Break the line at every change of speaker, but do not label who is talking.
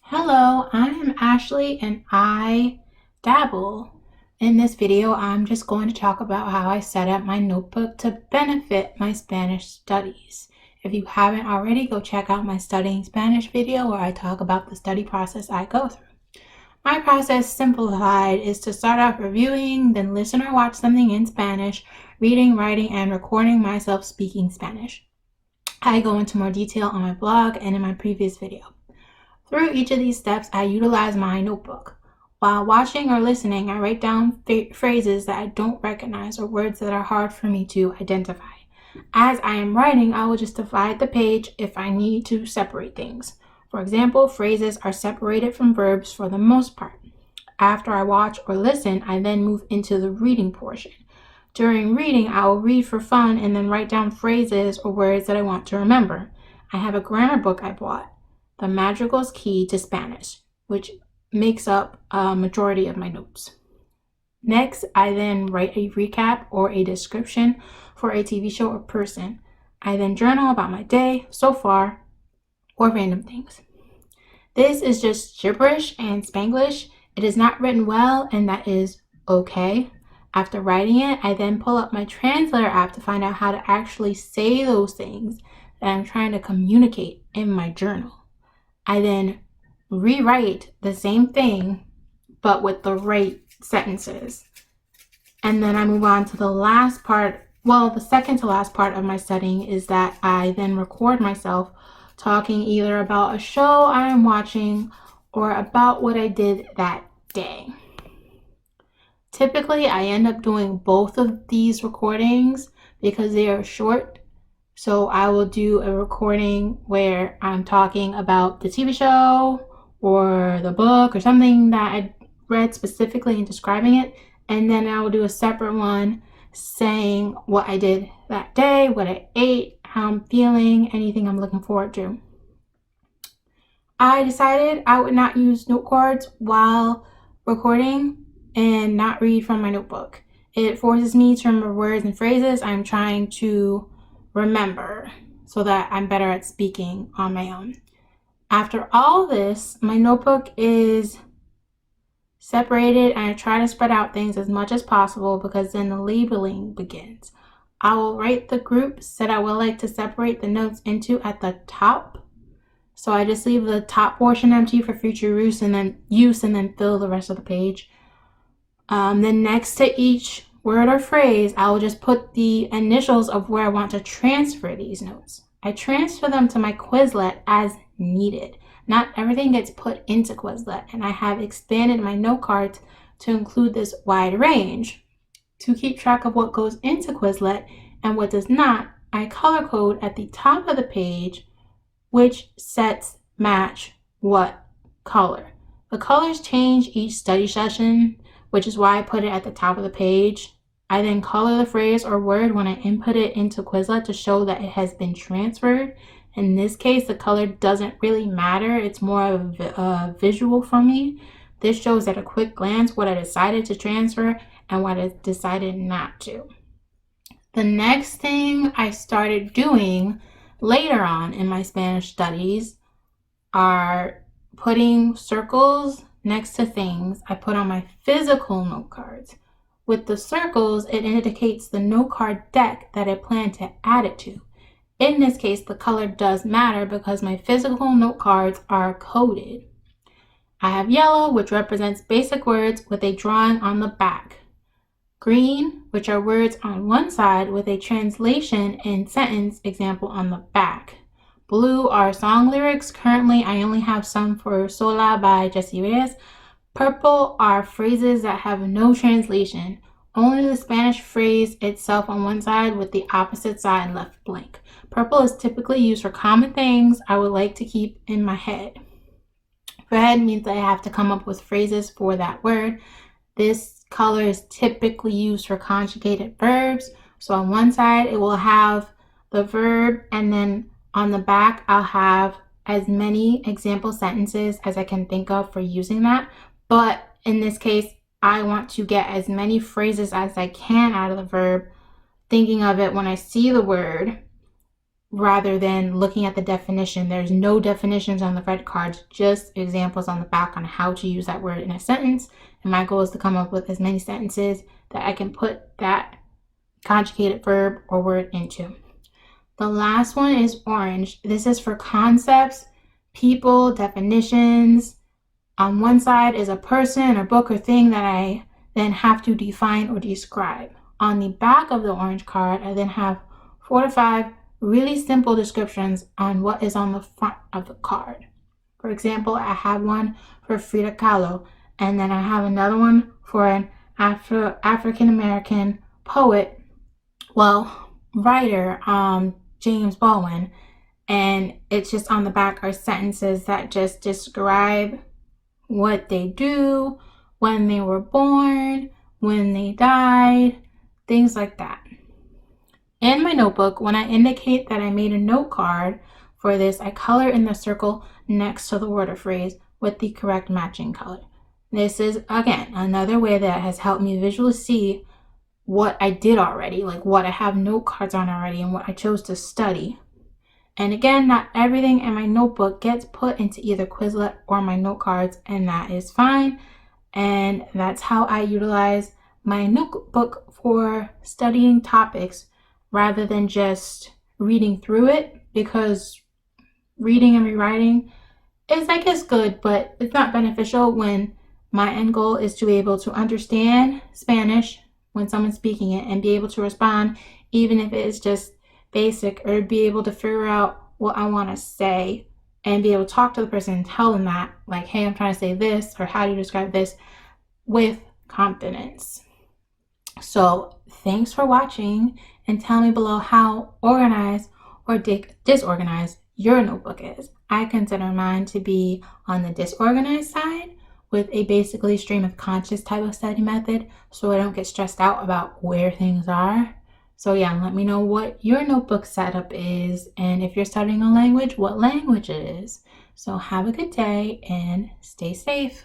Hello, I am Ashley and I dabble. In this video, I'm just going to talk about how I set up my notebook to benefit my Spanish studies. If you haven't already, go check out my studying Spanish video where I talk about the study process I go through. My process simplified is to start off reviewing, then listen or watch something in Spanish, reading, writing, and recording myself speaking Spanish. I go into more detail on my blog and in my previous video. Through each of these steps, I utilize my notebook. While watching or listening, I write down phrases that I don't recognize or words that are hard for me to identify. As I am writing, I will just divide the page if I need to separate things. For example, phrases are separated from verbs for the most part. After I watch or listen, I then move into the reading portion. During reading, I will read for fun and then write down phrases or words that I want to remember. I have a grammar book I bought, The Madrigals Key to Spanish, which makes up a majority of my notes. Next, I then write a recap or a description for a TV show or person. I then journal about my day so far or random things. This is just gibberish and Spanglish. It is not written well, and that is okay. After writing it, I then pull up my translator app to find out how to actually say those things that I'm trying to communicate in my journal. I then rewrite the same thing, but with the right sentences. And then I move on to the last part. Well, the second to last part of my studying is that I then record myself talking either about a show I am watching or about what I did that day. Typically, I end up doing both of these recordings because they are short. So I will do a recording where I'm talking about the TV show or the book or something that I read specifically and describing it. And then I will do a separate one saying what I did that day, what I ate, how I'm feeling, anything I'm looking forward to. I decided I would not use note cards while recording and not read from my notebook. It forces me to remember words and phrases I'm trying to remember so that I'm better at speaking on my own. After all this, my notebook is separated and I try to spread out things as much as possible because then the labeling begins. I will write the groups that I would like to separate the notes into at the top. So I just leave the top portion empty for future use and then fill the rest of the page. Then next to each word or phrase, I will just put the initials of where I want to transfer these notes. I transfer them to my Quizlet as needed. Not everything gets put into Quizlet, and I have expanded my note cards to include this wide range. To keep track of what goes into Quizlet and what does not, I color code at the top of the page which sets match what color. The colors change each study session, which is why I put it at the top of the page. I then color the phrase or word when I input it into Quizlet to show that it has been transferred. In this case, the color doesn't really matter. It's more of a visual for me. This shows at a quick glance what I decided to transfer and what I decided not to. The next thing I started doing later on in my Spanish studies are putting circles next to things I put on my physical note cards. With the circles, it indicates the note card deck that I plan to add it to. In this case, the color does matter because my physical note cards are coded. I have yellow, which represents basic words with a drawing on the back. Green, which are words on one side with a translation and sentence example on the back. Blue are song lyrics. Currently, I only have some for Sola by Jessie Reyes. Purple are phrases that have no translation, only the Spanish phrase itself on one side with the opposite side left blank. Purple is typically used for common things I would like to keep in my head. Red means that I have to come up with phrases for that word. This color is typically used for conjugated verbs. So on one side, it will have the verb, and then on the back, I'll have as many example sentences as I can think of for using that. But in this case, I want to get as many phrases as I can out of the verb, thinking of it when I see the word, rather than looking at the definition. There's no definitions on the red cards, just examples on the back on how to use that word in a sentence. And my goal is to come up with as many sentences that I can put that conjugated verb or word into. The last one is orange. This is for concepts, people, definitions. On one side is a person or book or thing that I then have to define or describe. On the back of the orange card, I then have 4 to 5 really simple descriptions on what is on the front of the card. For example, I have one for Frida Kahlo, and then I have another one for an African American poet, writer, James Baldwin, and it's just on the back are sentences that just describe what they do, when they were born, when they died, things like that. In my notebook, when I indicate that I made a note card for this, I color in the circle next to the word or phrase with the correct matching color. This is, again, another way that has helped me visually see what I did already, like what I have note cards on already and what I chose to study. And again, not everything in my notebook gets put into either Quizlet or my note cards, and that is fine. And that's how I utilize my notebook for studying topics rather than just reading through it, because reading and rewriting is, I guess, good, but it's not beneficial when my end goal is to be able to understand Spanish when someone's speaking it and be able to respond, even if it is just basic, or be able to figure out what I want to say and be able to talk to the person and tell them that, like, hey, I'm trying to say this, or how do you describe this, with confidence. So thanks for watching, and tell me below how organized or disorganized your notebook is. I consider mine to be on the disorganized side, with a basically stream of conscious type of study method, so I don't get stressed out about where things are. So yeah, let me know what your notebook setup is, and if you're studying a language, what language it is. So have a good day and stay safe.